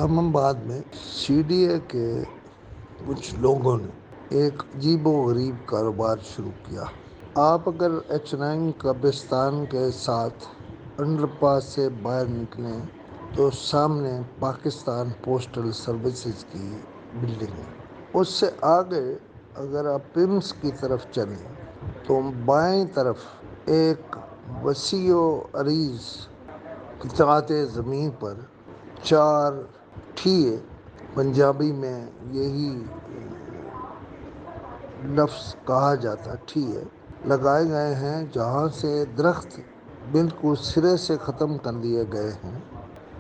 اسلام آباد میں C D A کے کچھ لوگوں نے ایک عجیب و غریب کاروبار شروع کیا۔ آپ اگر H9 قبرستان کے ساتھ انڈر پاس سے باہر نکلیں تو سامنے پاکستان پوسٹل سروسز کی بلڈنگ ہے۔ اس سے آگے اگر آپ پمس کی طرف چلیں تو بائیں طرف ایک وسیع و عریض قطعات زمین پر 4 ٹھیے، پنجابی میں یہی لفظ کہا جاتا ٹھیے، لگائے گئے ہیں، جہاں سے درخت بالکل سرے سے ختم کر دیے گئے ہیں،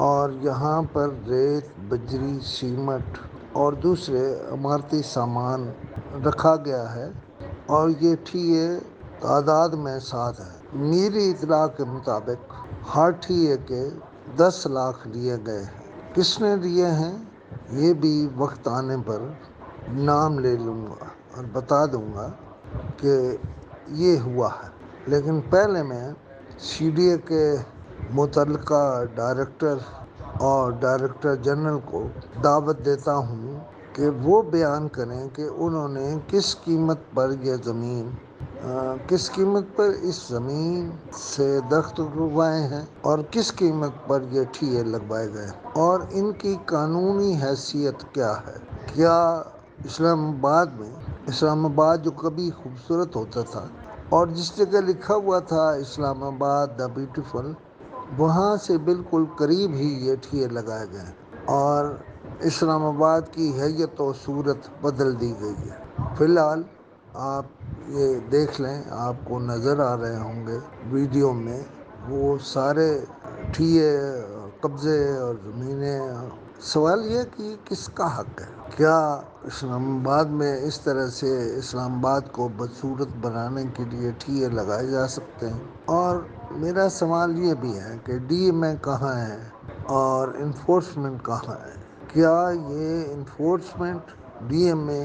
اور یہاں پر ریت، بجری، سیمٹ اور دوسرے عمارتی سامان رکھا گیا ہے، اور یہ ٹھیے تعداد میں 7 ہیں۔ میری اطلاع کے مطابق ہر ٹھیے کے 10 لاکھ لیے گئے ہیں۔ کس نے لیے ہیں یہ بھی وقت آنے پر نام لے لوں گا اور بتا دوں گا کہ یہ ہوا ہے، لیکن پہلے میں سی ڈی اے کے متعلقہ ڈائریکٹر اور ڈائریکٹر جنرل کو دعوت دیتا ہوں کہ وہ بیان کریں کہ انہوں نے کس قیمت پر یہ زمین کس قیمت پر اس زمین سے درخت اگوائے ہیں اور کس قیمت پر یہ ٹھیے لگوائے گئے، اور ان کی قانونی حیثیت کیا ہے۔ کیا اسلام آباد جو کبھی خوبصورت ہوتا تھا اور جس جگہ لکھا ہوا تھا اسلام آباد دا بیوٹیفل، وہاں سے بالکل قریب ہی یہ ٹھیے لگائے گئے اور اسلام آباد کی حیت و صورت بدل دی گئی ہے۔ فی الحال آپ یہ دیکھ لیں، آپ کو نظر آ رہے ہوں گے ویڈیو میں، وہ سارے ٹھیے، قبضے اور زمینیں۔ سوال یہ کہ کس کا حق ہے؟ کیا اسلام آباد میں اس طرح سے اسلام آباد کو بدصورت بنانے کے لیے ٹھیے لگائے جا سکتے ہیں؟ اور میرا سوال یہ بھی ہے کہ ڈی ایم اے کہاں ہے اور انفورسمنٹ کہاں ہے؟ کیا یہ انفورسمنٹ ڈی ایم اے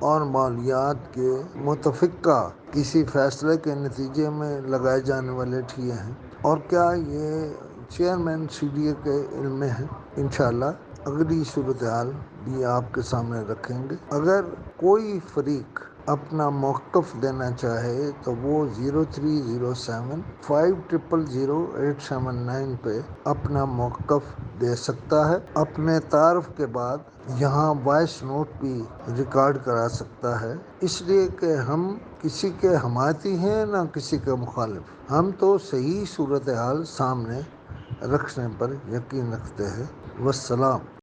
اور مالیات کے متفقہ کسی فیصلے کے نتیجے میں لگائے جانے والے ٹھیے ہیں، اور کیا یہ چیئرمین سی ڈی اے کے علم میں ہے؟ انشاءاللہ اگلی صورتحال بھی آپ کے سامنے رکھیں گے۔ اگر کوئی فریق اپنا موقف دینا چاہے تو وہ 0307 500 879 پہ اپنا موقف دے سکتا ہے۔ اپنے تعارف کے بعد یہاں وائس نوٹ بھی ریکارڈ کرا سکتا ہے، اس لیے کہ ہم کسی کے حمایتی ہیں نہ کسی کے مخالف، ہم تو صحیح صورتحال سامنے رکھنے پر یقین رکھتے ہیں۔ والسلام۔